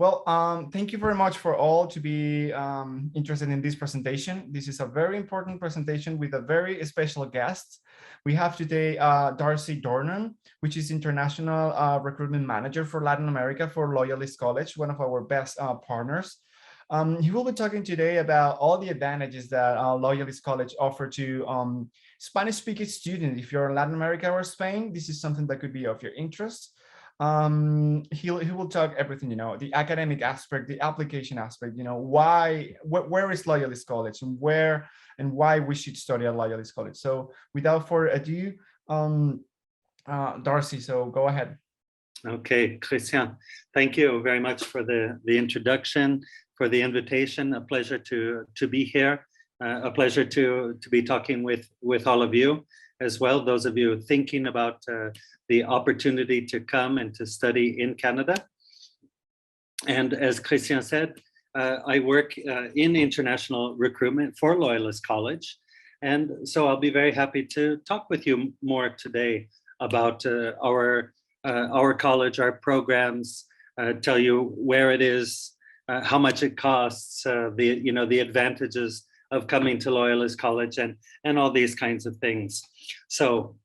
Well, thank you very much for all to be interested in this presentation. This is a very important presentation with a very special guest. We have today Darcy Dornan, which is International Recruitment Manager for Latin America for Loyalist College, one of our best partners. He will be talking today about all the advantages that Loyalist College offer to Spanish-speaking students. If you're in Latin America or Spain, this is something that could be of your interest. He will talk everything, the academic aspect, the application aspect, where is Loyalist College and why we should study at Loyalist College. So without further ado, Darcy, so go ahead. Okay, Christian, thank you very much for the introduction, for the invitation. A pleasure to be here. A pleasure to be talking with all of you as well, those of you thinking about the opportunity to come and to study in Canada. And as Christian said, I work in international recruitment for Loyalist College. And so I'll be very happy to talk with you more today about our college, our programs, tell you where it is, how much it costs, the advantages of coming to Loyalist College and all these kinds of things. So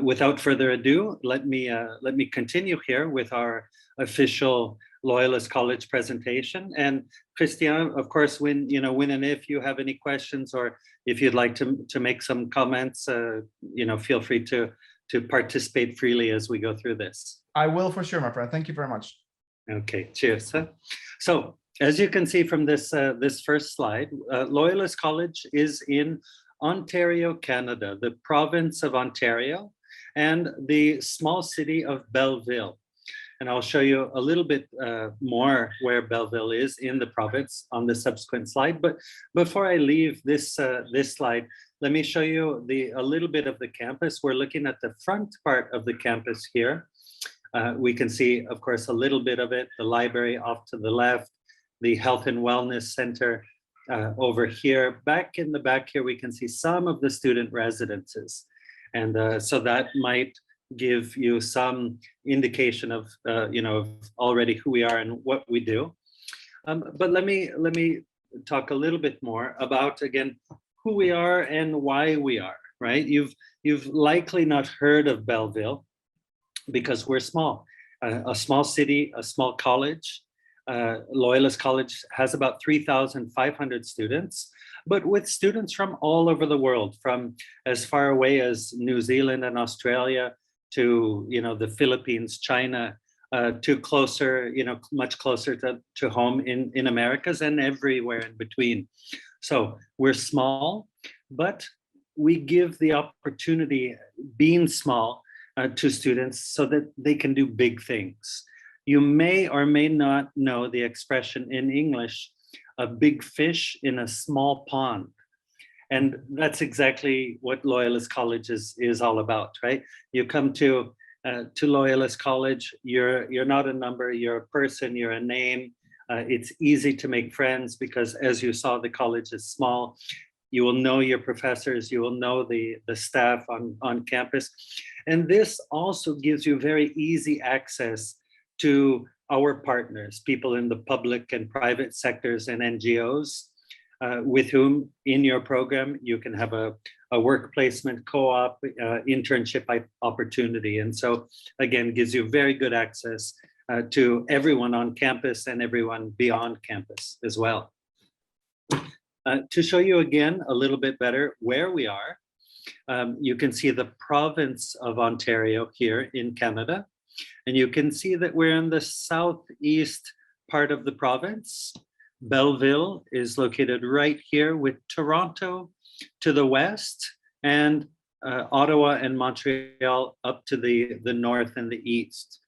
without further ado, let me continue here with our official Loyalist College presentation. And Christian, of course, when and if you have any questions or if you'd like to make some comments, feel free to participate freely as we go through this. I will for sure, my friend. Thank you very much. Okay, cheers. So as you can see from this first slide, Loyalist College is in Ontario, Canada, the province of Ontario, and the small city of Belleville. And I'll show you a little bit more where Belleville is in the province on the subsequent slide. But before I leave this slide, let me show you a little bit of the campus. We're looking at the front part of the campus here. We can see, of course, a little bit of it, the library off to the left, the Health and Wellness Center over here. Back in the back here, we can see some of the student residences. And so that might give you some indication of, already who we are and what we do. But let me talk a little bit more about, again, who we are and why we are, right? You've likely not heard of Belleville because we're small, a small city, a small college. Loyalist College has about 3,500 students, but with students from all over the world, from as far away as New Zealand and Australia to, the Philippines, China, to closer, much closer to home in Americas and everywhere in between. So we're small, but we give the opportunity, being small, to students so that they can do big things. You may or may not know the expression in English, a big fish in a small pond. And that's exactly what Loyalist College is all about, right? You come to Loyalist College, you're not a number, you're a person, you're a name. It's easy to make friends because, as you saw, the college is small. You will know your professors, you will know the staff on campus. And this also gives you very easy access to our partners, people in the public and private sectors and NGOs, with whom in your program you can have a work placement, co-op, internship opportunity. And so again, gives you very good access to everyone on campus and everyone beyond campus as well. To show you again a little bit better where we are, you can see the province of Ontario here in Canada. And you can see that we're in the southeast part of the province. Belleville is located right here with Toronto to the west and Ottawa and Montreal up to the north and the east.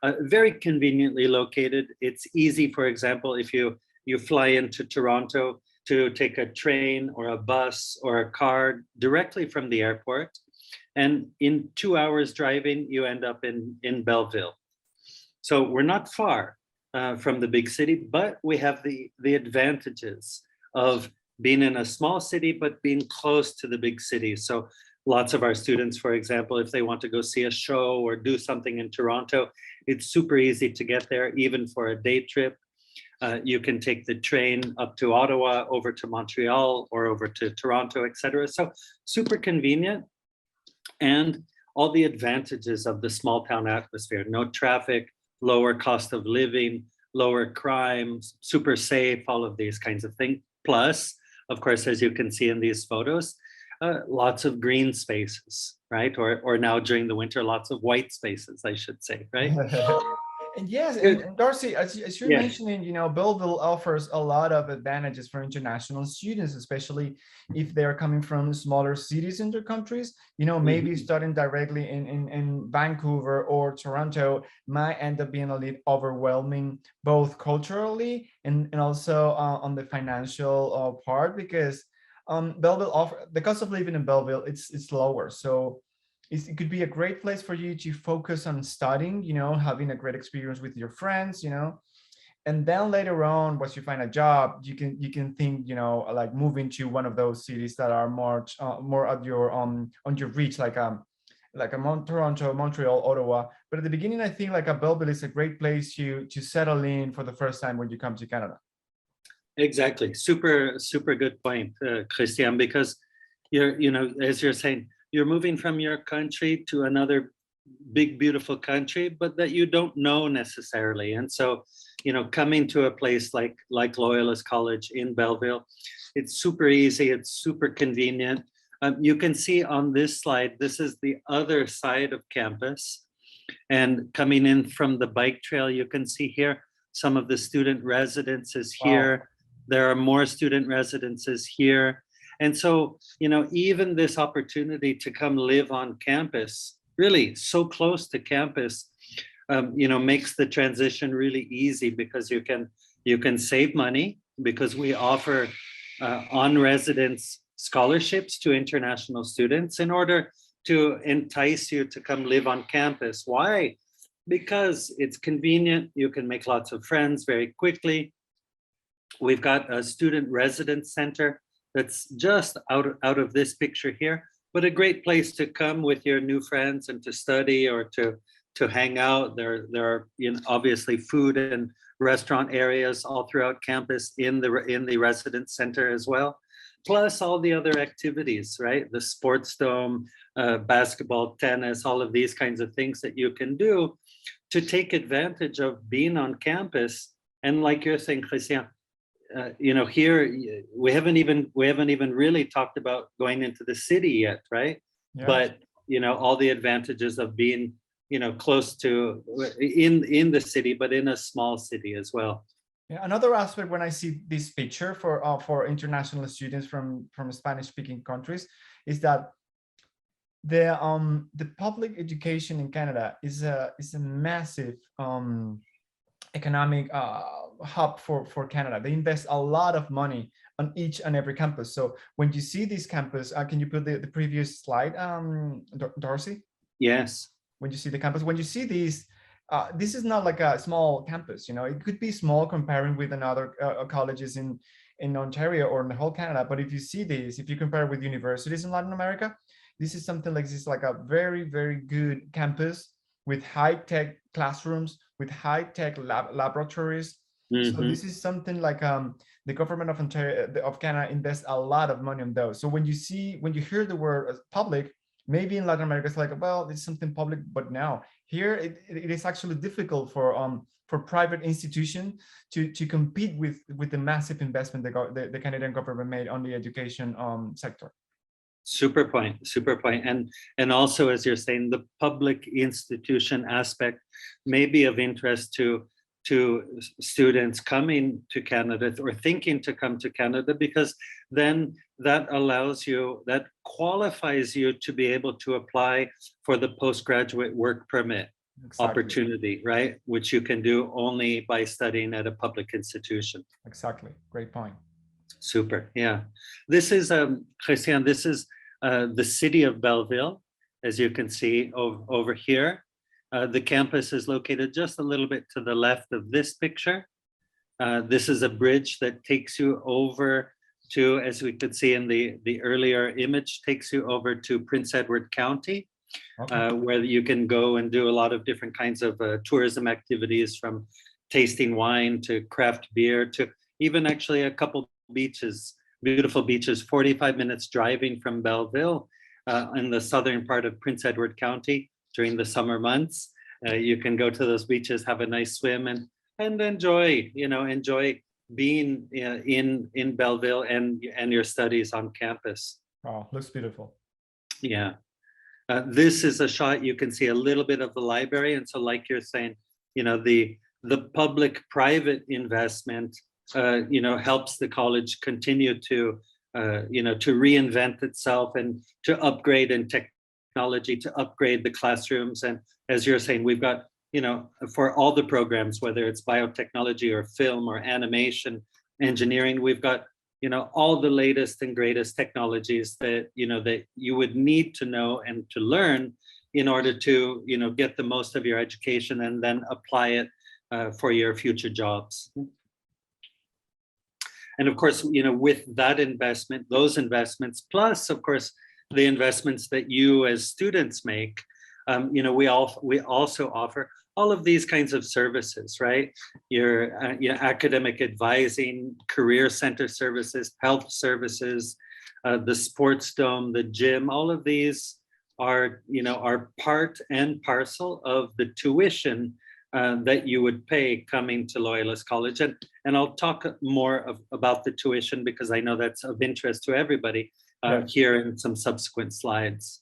Very conveniently located. It's easy, for example, if you fly into Toronto to take a train or a bus or a car directly from the airport. And in 2 hours driving, you end up in Belleville. So we're not far from the big city, but we have the advantages of being in a small city, but being close to the big city. So lots of our students, for example, if they want to go see a show or do something in Toronto, it's super easy to get there, even for a day trip. You can take the train up to Ottawa, over to Montreal, or over to Toronto, etc. So super convenient, and all the advantages of the small town atmosphere: no traffic, lower cost of living, lower crime, super safe, all of these kinds of things. Plus, of course, as you can see in these photos, lots of green spaces, right? Or now during the winter, lots of white spaces, I should say, right? And yes, Good. and Darcy, as you're Yes. mentioning, Belleville offers a lot of advantages for international students, especially if they are coming from smaller cities in their countries. Maybe studying directly in Vancouver or Toronto might end up being a little overwhelming, both culturally and also on the financial part, because Belleville the cost of living in Belleville, it's lower. So it could be a great place for you to focus on studying, having a great experience with your friends, and then later on, once you find a job, you can think, like moving to one of those cities that are more at your on your reach, like Toronto, Montreal, Ottawa. But at the beginning, I think like a Belleville is a great place to settle in for the first time when you come to Canada. Exactly. Super good point, Christian, because as you're saying, you're moving from your country to another big, beautiful country, but that you don't know necessarily. And so, coming to a place like Loyalist College in Belleville, it's super easy, it's super convenient. You can see on this slide, this is the other side of campus. And coming in from the bike trail, you can see here some of the student residences here. Wow. There are more student residences here. And so, even this opportunity to come live on campus, really so close to campus, makes the transition really easy, because you can save money, because we offer on-residence scholarships to international students in order to entice you to come live on campus. Why? Because it's convenient. You can make lots of friends very quickly. We've got a student residence center that's just out of this picture here, but a great place to come with your new friends and to study or to hang out. There are obviously food and restaurant areas all throughout campus in the residence center as well, plus all the other activities, right? The sports dome, basketball, tennis, all of these kinds of things that you can do to take advantage of being on campus. And like you're saying, Christian, here we haven't even really talked about going into the city yet, right? Yeah. But all the advantages of being close to in the city, but in a small city as well. Yeah, another aspect when I see this picture for international students from Spanish-speaking countries is that the public education in Canada is a massive economic hub for Canada. They invest a lot of money on each and every campus. So when you see this campus, can you put the previous slide, Darcy? Yes. When you see the campus, when you see these, this is not like a small campus. It could be small comparing with another colleges in Ontario or in the whole Canada. But if you see these, if you compare with universities in Latin America, this is something like this, like a very, very good campus with high-tech classrooms, with high-tech laboratories. Mm-hmm. So this is something like the government of Ontario, of Canada, invests a lot of money on those. So when you hear the word public, maybe in Latin America it's like, well, it's something public, but now here it is actually difficult for private institutions to compete with the massive investment the Canadian government made on the education sector. Super point. And also, as you're saying, the public institution aspect may be of interest to students coming to Canada or thinking to come to Canada, because then that qualifies you to be able to apply for the postgraduate work permit. Exactly. Opportunity, right? Which you can do only by studying at a public institution. Exactly. Great point. Super. Yeah. This is Christian, this is the city of Belleville, as you can see over here. The campus is located just a little bit to the left of this picture. This is a bridge that takes you over to, as we could see in the earlier image, takes you over to Prince Edward County, where you can go and do a lot of different kinds of tourism activities, from tasting wine to craft beer to even actually a couple beaches, beautiful beaches, 45 minutes driving from Belleville in the southern part of Prince Edward County during the summer months. You can go to those beaches, have a nice swim, and enjoy, enjoy being in Belleville and your studies on campus. Oh, looks beautiful. Yeah. This is a shot. You can see a little bit of the library. And so, like you're saying, the public-private investment, helps the college continue to, to reinvent itself and to upgrade in technology, to upgrade the classrooms. And as you're saying, we've got, for all the programs, whether it's biotechnology or film or animation, engineering, we've got, all the latest and greatest technologies that, that you would need to know and to learn in order to, get the most of your education and then apply it for your future jobs. And of course, with that investment, those investments, plus of course, the investments that you as students make, we also offer all of these kinds of services, right? Your academic advising, career center services, health services, the sports dome, the gym, all of these are part and parcel of the tuition that you would pay coming to Loyalist College. And I'll talk more about the tuition because I know that's of interest to everybody here in some subsequent slides.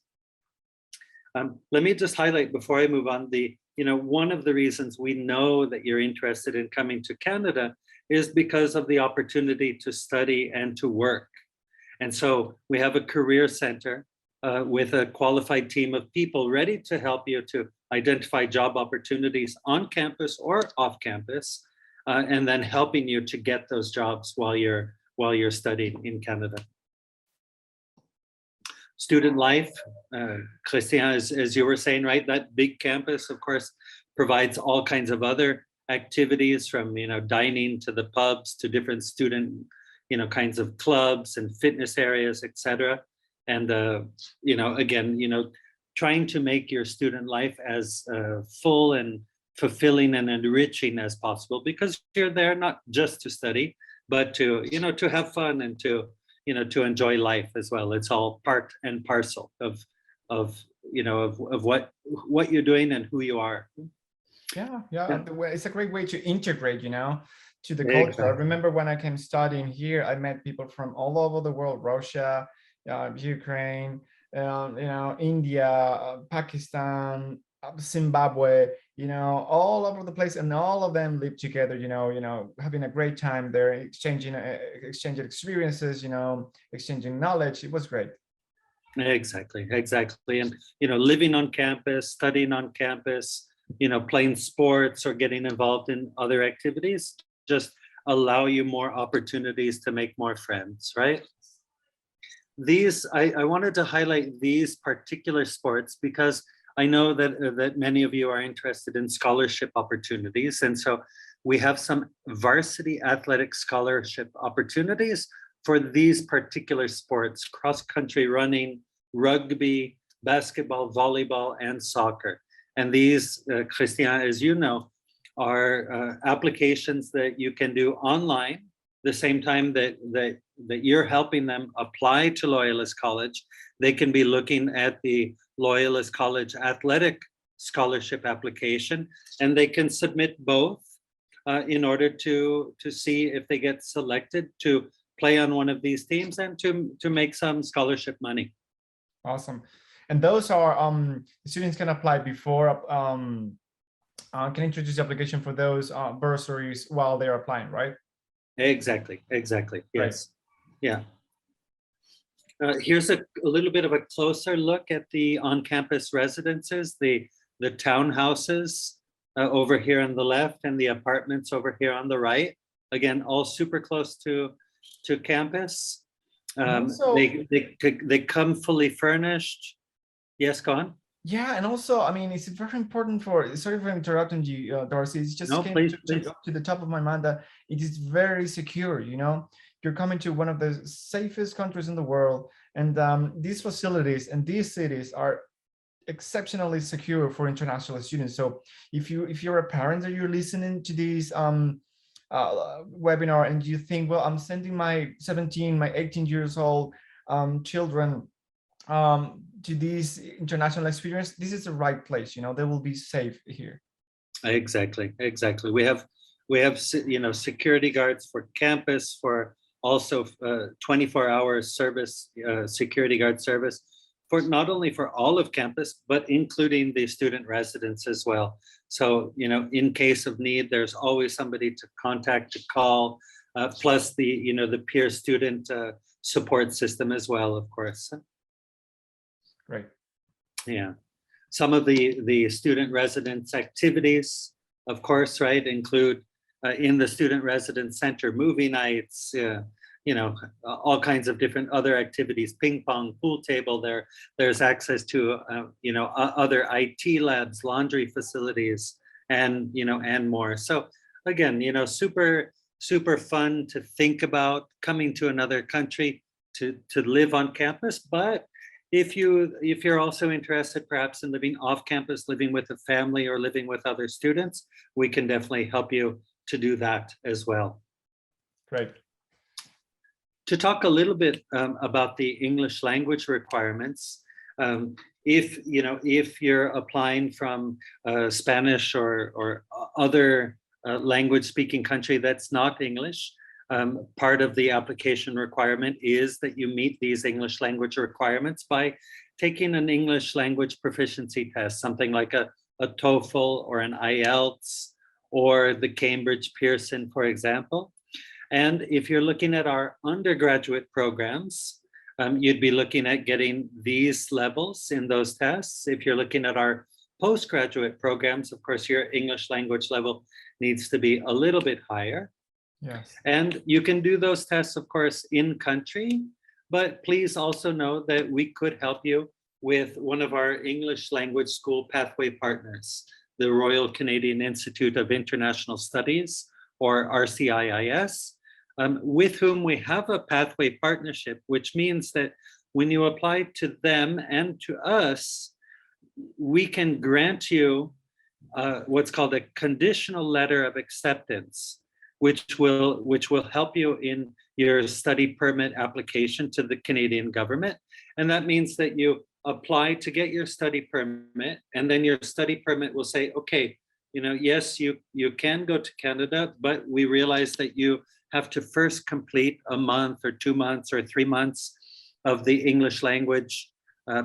Let me just highlight before I move on one of the reasons we know that you're interested in coming to Canada is because of the opportunity to study and to work. And so we have a career center with a qualified team of people ready to help you to identify job opportunities on campus or off campus, and then helping you to get those jobs while you're studying in Canada. Student life, Christian, as you were saying, right? That big campus, of course, provides all kinds of other activities, from dining to the pubs to different student, kinds of clubs and fitness areas, etc. And again, trying to make your student life as full and fulfilling and enriching as possible, because you're there not just to study, but to to have fun and to enjoy life as well. It's all part and parcel of what you're doing and who you are. Yeah. It's a great way to integrate, to the culture. Exactly. I remember when I came studying here, I met people from all over the world: Russia, Ukraine, India, Pakistan, Zimbabwe, all over the place, and all of them live together, having a great time there, exchanging experiences, exchanging knowledge. It was great. Exactly. And living on campus, studying on campus, playing sports or getting involved in other activities just allow you more opportunities to make more friends, right? I wanted to highlight these particular sports because I know that many of you are interested in scholarship opportunities. And so we have some varsity athletic scholarship opportunities for these particular sports: cross-country running, rugby, basketball, volleyball, and soccer. And these, Christian, as you know, are applications that you can do online the same time that you're helping them apply to Loyalist College. They can be looking at the Loyalist College athletic scholarship application, and they can submit both in order to see if they get selected to play on one of these teams and to make some scholarship money. Awesome. And those are students can apply before can introduce the application for those bursaries while they're applying, right? Exactly. Yes. Right. Yeah. Here's a little bit of a closer look at the on-campus residences, the townhouses over here on the left and the apartments over here on the right. Again, all super close to campus. They come fully furnished. Yes, go on. Yeah, and also, I mean, it's very important sorry for interrupting you, Darcy. It's just No, came please. to the top of my mind that it is very secure, You're you're coming to one of the safest countries in the world, and these facilities and these cities are exceptionally secure for international students. So if you're a parent and you're listening to these webinar and you think, well, I'm sending my 17, my 18 years old children to this international experience, this is the right place. You know, they will be safe here. Exactly. We have security guards for campus, for also 24-hour service, security guard service, for not only for all of campus, but including the student residents as well. So, in case of need, there's always somebody to contact, to call, plus the peer student support system as well, of course. Great. Yeah. Some of the student residence activities, of course, right, include in the student residence center, movie nights, all kinds of different other activities, ping pong, pool table. There's access to, other IT labs, laundry facilities, and more. So again, super fun to think about coming to another country to live on campus. But if you're also interested perhaps in living off campus, living with a family or living with other students, we can definitely help you to do that as well. Great. To talk a little bit about the English language requirements, if you're applying from Spanish or other language speaking country that's not English, part of the application requirement is that you meet these English language requirements by taking an English language proficiency test, something like a TOEFL or an IELTS or the Cambridge Pearson, for example. And if you're looking at our undergraduate programs, you'd be looking at getting these levels in those tests. If you're looking at our postgraduate programs, of course, your English language level needs to be a little bit higher. Yes. And you can do those tests, of course, in country, but please also know that we could help you with one of our English language school pathway partners, the Royal Canadian Institute of International Studies, or RCIIS, with whom we have a pathway partnership, which means that when you apply to them and to us, we can grant you what's called a conditional letter of acceptance, which will help you in your study permit application to the Canadian government. And that means that you apply to get your study permit, and then your study permit will say, okay, yes, you can go to Canada, but we realize that you have to first complete a month or 2 months or 3 months of the English language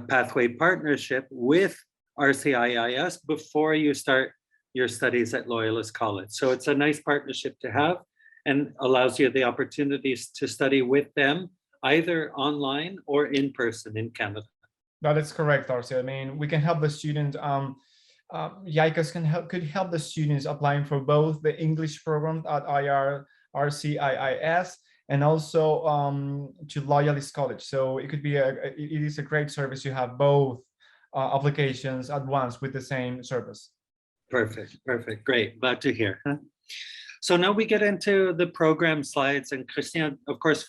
pathway partnership with RCIIS before you start your studies at Loyalist College. So it's a nice partnership to have and allows you the opportunities to study with them either online or in person in Canada. That is correct, Darcy. I mean, we can help the student. YICAS could help the students applying for both the English program at RCIIS and also to Loyalist College. So it could be it is a great service. You have both applications at once with the same service. Perfect. Great. Glad to hear. So now we get into the program slides, and Christina, of course,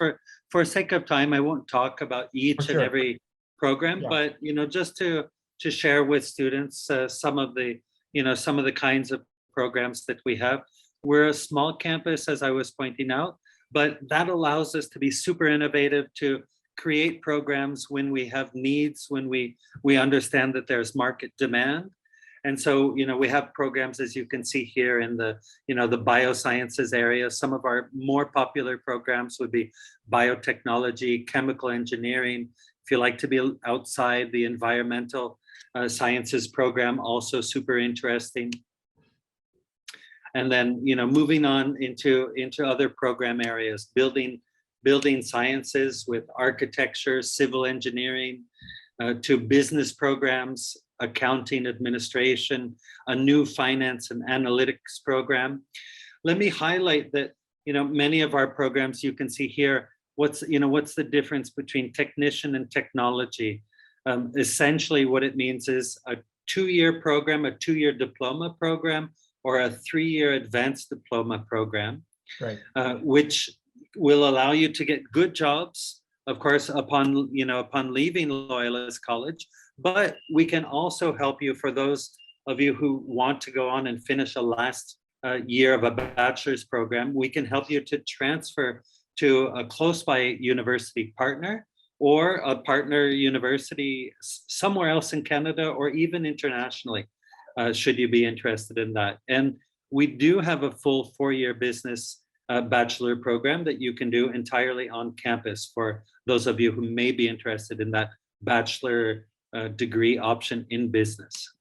for sake of time, I won't talk about each and every program, but just to share with students some of the kinds of programs that we have. We're a small campus, as I was pointing out, but that allows us to be super innovative, to create programs when we have needs, when we understand that there's market demand. And so, we have programs, as you can see here, in the biosciences area. Some of our more popular programs would be biotechnology, chemical engineering. If you like to be outside, the environmental sciences program, also super interesting. And then, moving on into other program areas, building sciences with architecture, civil engineering, to business programs, accounting, administration, a new finance and analytics program. Let me highlight that, many of our programs you can see here, what's the difference between technician and technology? Essentially what it means is a 2-year program, a 2-year diploma program, or a 3-year advanced diploma program, right. Which will allow you to get good jobs, of course, upon leaving Loyalist College, but we can also help you for those of you who want to go on and finish a last year of a bachelor's program. We can help you to transfer to a close by university partner or a partner university somewhere else in Canada or even internationally, should you be interested in that. And we do have a full 4-year business bachelor program that you can do entirely on campus for those of you who may be interested in that bachelor degree option in business.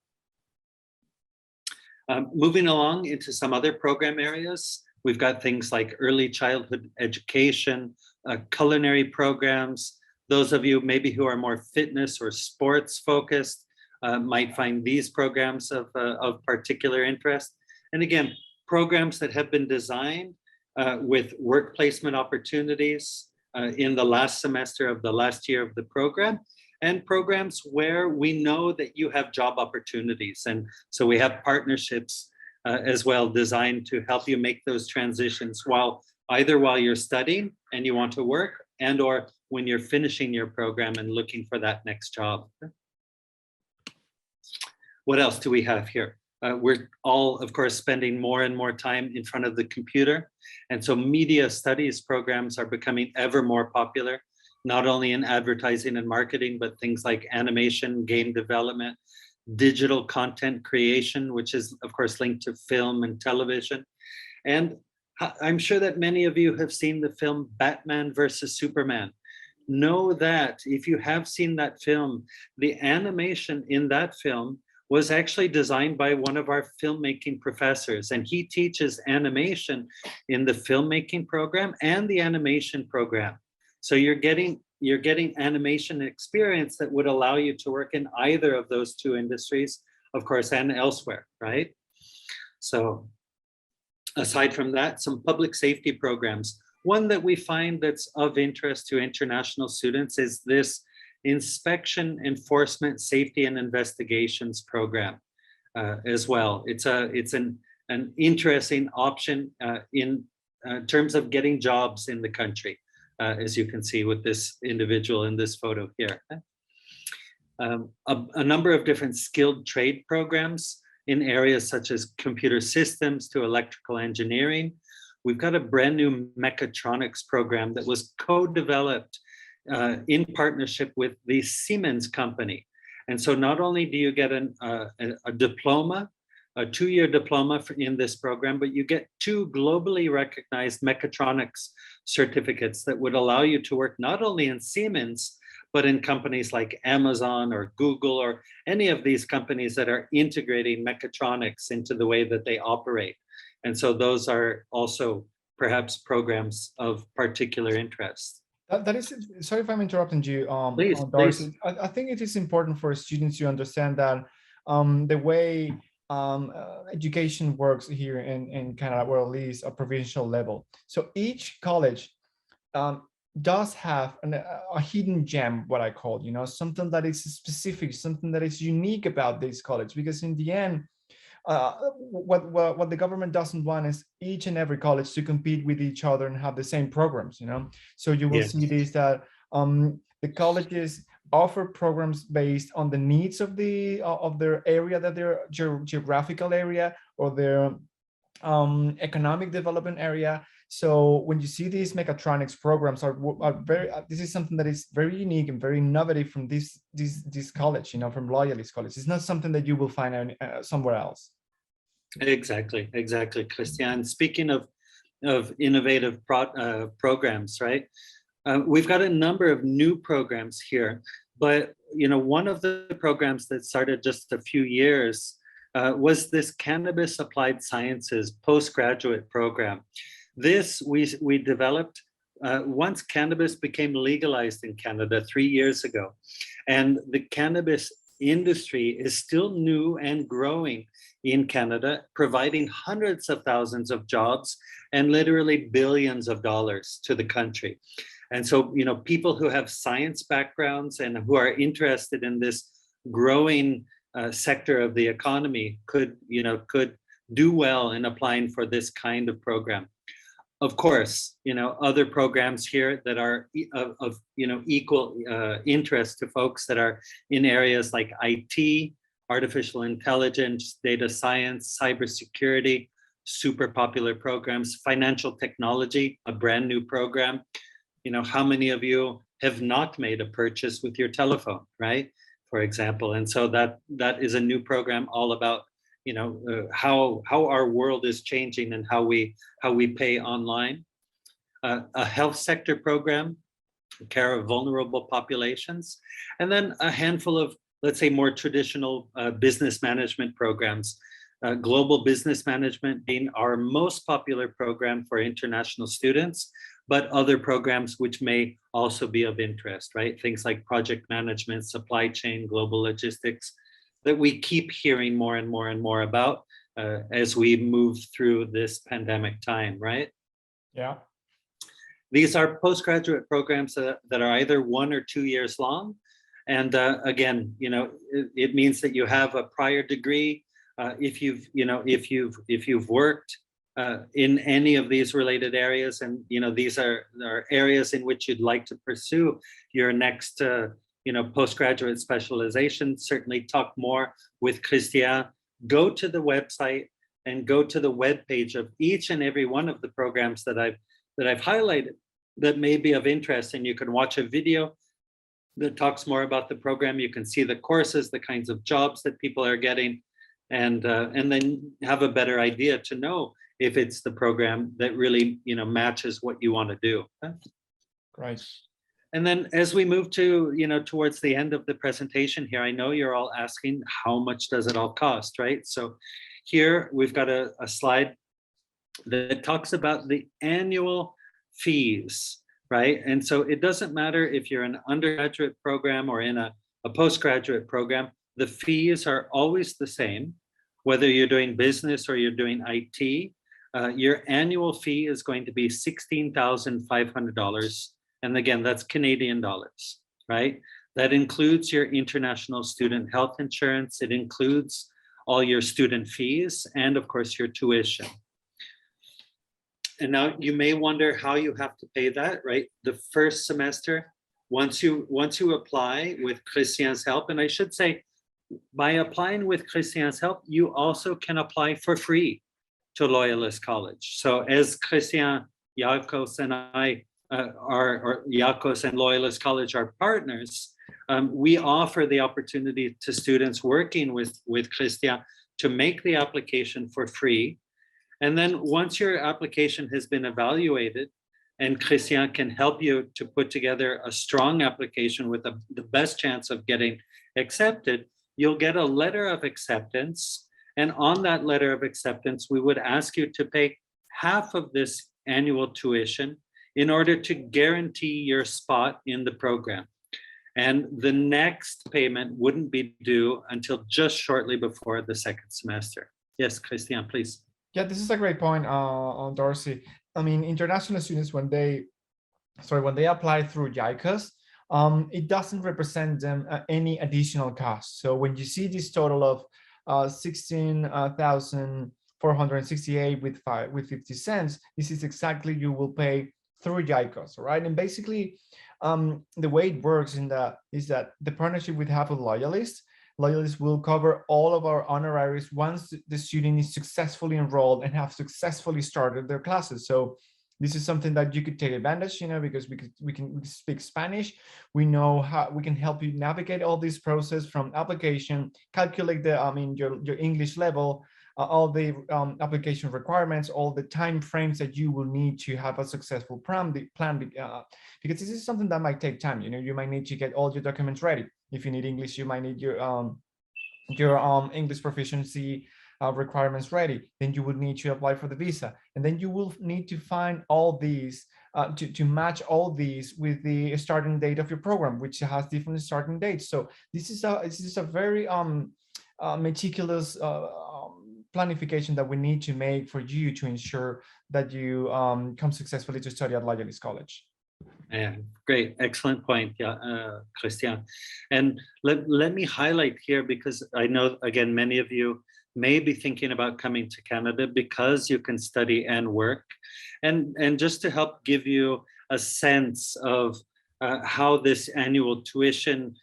Moving along into some other program areas, we've got things like early childhood education, culinary programs. Those of you maybe who are more fitness or sports focused might find these programs of particular interest. And again, programs that have been designed with work placement opportunities in the last semester of the last year of the program, and programs where we know that you have job opportunities. And so we have partnerships as well designed to help you make those transitions either while you're studying and you want to work, and or when you're finishing your program and looking for that next job. What else do we have here? We're all, of course, spending more and more time in front of the computer. And so media studies programs are becoming ever more popular, not only in advertising and marketing, but things like animation, game development, digital content creation, which is, of course, linked to film and television. And I'm sure that many of you have seen the film Batman versus Superman. Know that if you have seen that film, the animation in that film was actually designed by one of our filmmaking professors, and he teaches animation in the filmmaking program and the animation program. So you're getting animation experience that would allow you to work in either of those two industries, of course, and elsewhere, right? So aside from that, some public safety programs. One that we find that's of interest to international students is this inspection, enforcement, safety, and investigations program as well. It's an interesting option in terms of getting jobs in the country, as you can see with this individual in this photo here. A number of different skilled trade programs in areas such as computer systems to electrical engineering. We've got a brand new mechatronics program that was co-developed in partnership with the Siemens company. And so not only do you get a diploma, a 2-year diploma in this program, but you get 2 globally recognized mechatronics certificates that would allow you to work not only in Siemens, but in companies like Amazon or Google or any of these companies that are integrating mechatronics into the way that they operate. And so those are also perhaps programs of particular interest. That is, sorry if I'm interrupting you, Please. Darcy. I think it is important for students to understand that the way education works here in Canada, or at least a provincial level. So each college does have a hidden gem, what I call, something that is specific, something that is unique about this college, because in the end, what the government doesn't want is each and every college to compete with each other and have the same programs, So you will see this, that the colleges offer programs based on the needs of their area, that their geographical area or their economic development area. So when you see these mechatronics programs are very, this is something that is very unique and very innovative from this college, from Loyalist College. It's not something that you will find somewhere else. Exactly, Christian. Speaking of innovative programs, right? We've got a number of new programs here, but one of the programs that started just a few years was this Cannabis Applied Sciences postgraduate program. This we developed once cannabis became legalized in Canada 3 years ago, and the cannabis industry is still new and growing in Canada, providing hundreds of thousands of jobs and literally billions of dollars to the country. And so, people who have science backgrounds and who are interested in this growing sector of the economy could do well in applying for this kind of program. Of course, other programs here that are of equal interest to folks that are in areas like IT, artificial intelligence, data science, cybersecurity, super popular programs, financial technology, a brand new program. How many of you have not made a purchase with your telephone, right? For example, and so that is a new program all about how our world is changing and how we pay online. A health sector program, care of vulnerable populations, and then a handful of, let's say, more traditional business management programs. Global business management being our most popular program for international students, but other programs which may also be of interest, right? Things like project management, supply chain, global logistics, that we keep hearing more and more and more about as we move through this pandemic time, right? Yeah. These are postgraduate programs that are either 1 or 2 years long. And again, it means that you have a prior degree. If you've worked in any of these related areas, and these are areas in which you'd like to pursue your next postgraduate specialization, certainly talk more with Christian. Go to the website and go to the webpage of each and every one of the programs that I've highlighted that may be of interest, and you can watch a video that talks more about the program. You can see the courses, the kinds of jobs that people are getting, and then have a better idea to know if it's the program that really matches what you want to do. Right. And then as we move to towards the end of the presentation here, I know you're all asking, how much does it all cost, right? So here we've got a slide that talks about the annual fees, right? And so it doesn't matter if you're an undergraduate program or in a postgraduate program, the fees are always the same, whether you're doing business or you're doing IT. Your annual fee is going to be $16,500. And again, that's Canadian dollars, right? That includes your international student health insurance. It includes all your student fees and, of course, your tuition. And now you may wonder how you have to pay that, right? The first semester, once you apply with Christian's help, and I should say, by applying with Christian's help, you also can apply for free to Loyalist College. So as Christian, Yakos, and I or Yakos and Loyalist College are partners, we offer the opportunity to students working with Christian to make the application for free. And then once your application has been evaluated and Christian can help you to put together a strong application with the best chance of getting accepted, you'll get a letter of acceptance. And on that letter of acceptance, we would ask you to pay half of this annual tuition in order to guarantee your spot in the program. And the next payment wouldn't be due until just shortly before the second semester. Yes, Christian, please. Yeah, this is a great point, Darcy. I mean, international students, when they apply through JICAs, it doesn't represent them any additional cost. So when you see this total of 16,468 with 50 cents, this is exactly you will pay through JICAs, right? And basically, the way it works is that the partnership we have with Loyalist will cover all of our honoraries once the student is successfully enrolled and have successfully started their classes. So this is something that you could take advantage, because we can speak Spanish. We know how we can help you navigate all this process from application, calculate your English level, all the application requirements, all the time frames that you will need to have a successful plan, because this is something that might take time. You might need to get all your documents ready. If you need English, you might need your English proficiency requirements ready. Then you would need to apply for the visa, and then you will need to find all these to match all these with the starting date of your program, which has different starting dates. So this is a very meticulous planification that we need to make for you to ensure that you come successfully to study at Loyalist College. Yeah, great, excellent point, Christian. And let me highlight here, because I know, again, many of you may be thinking about coming to Canada because you can study and work. And just to help give you a sense of how this annual tuition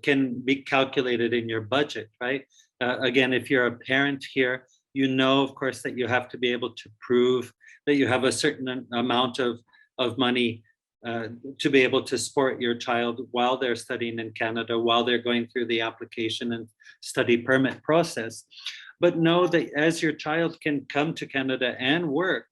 can be calculated in your budget, right? Again, if you're a parent here, you know, of course, that you have to be able to prove that you have a certain amount of money to be able to support your child while they're studying in Canada, while they're going through the application and study permit process. But know that as your child can come to Canada and work,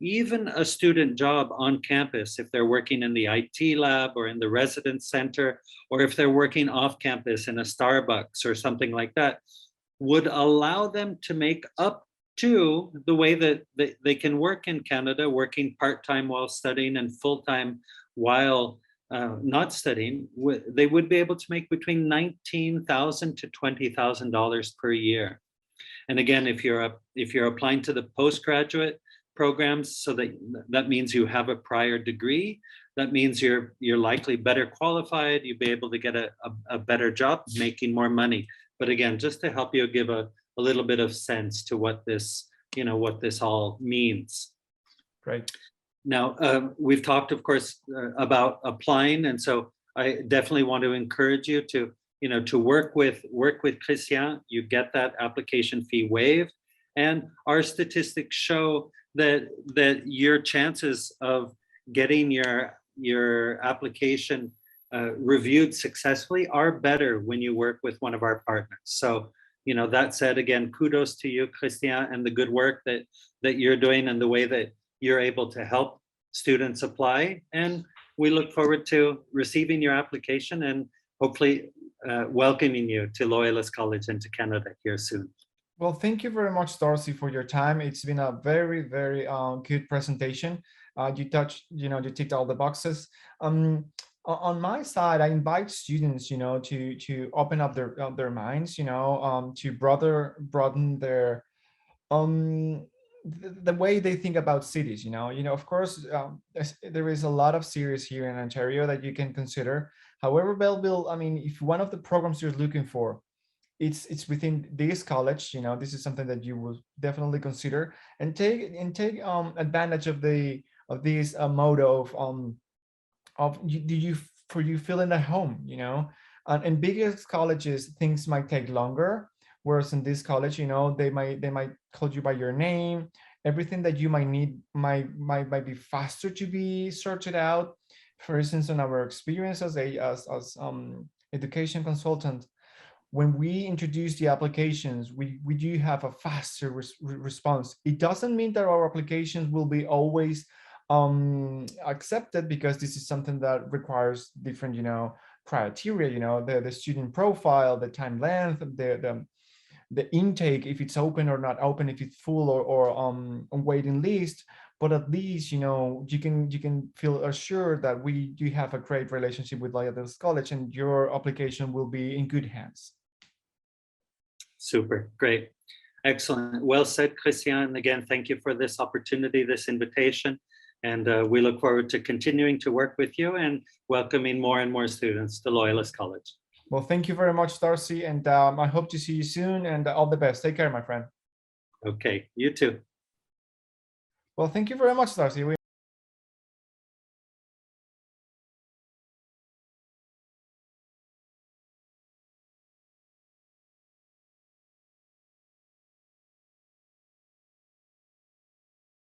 even a student job on campus, if they're working in the IT lab or in the residence center, or if they're working off campus in a Starbucks or something like that, would allow them to make up to the way that they can work in Canada, working part-time while studying and full-time while not studying. They would be able to make between $19,000 to $20,000 per year. And again, if you're applying to the postgraduate programs, so that means you have a prior degree, that means you're likely better qualified, you'll be able to get a better job, making more money. But again, just to help you give a little bit of sense to what this all means. Great. Now, we've talked, of course, about applying, and so I definitely want to encourage you to work with Christian. You get that application fee waived, and our statistics show that your chances of getting your application reviewed successfully are better when you work with one of our partners. So, that said, again, kudos to you, Christian, and the good work that you're doing and the way that you're able to help students apply. And we look forward to receiving your application and hopefully welcoming you to Loyalist College and to Canada here soon. Well, thank you very much, Darcy, for your time. It's been a very, very good presentation. You ticked all the boxes. On my side, I invite students, to open up their minds, to broaden their the way they think about cities. Of course, there is a lot of cities here in Ontario that you can consider. However, Belleville, I mean, if one of the programs you're looking for, it's within this college, this is something that you will definitely consider and take advantage of this motto of you feeling at home, and in biggest colleges things might take longer, whereas in this college, they might call you by your name. Everything that you might need might be faster to be sorted out. For instance, in our experience as education consultant, when we introduce the applications, we do have a faster response. It doesn't mean that our applications will be always accepted, because this is something that requires different, criteria, the student profile, the time length, the intake, if it's open or not open, if it's full or on waiting list. But at least, you can feel assured that we do have a great relationship with Loyalist College, and your application will be in good hands. Super, great. Excellent. Well said, Christian. Again, thank you for this opportunity, this invitation. And we look forward to continuing to work with you and welcoming more and more students to Loyalist College. Well, thank you very much, Darcy. And I hope to see you soon, and all the best. Take care, my friend. Okay, you too. Well, thank you very much, Darcy.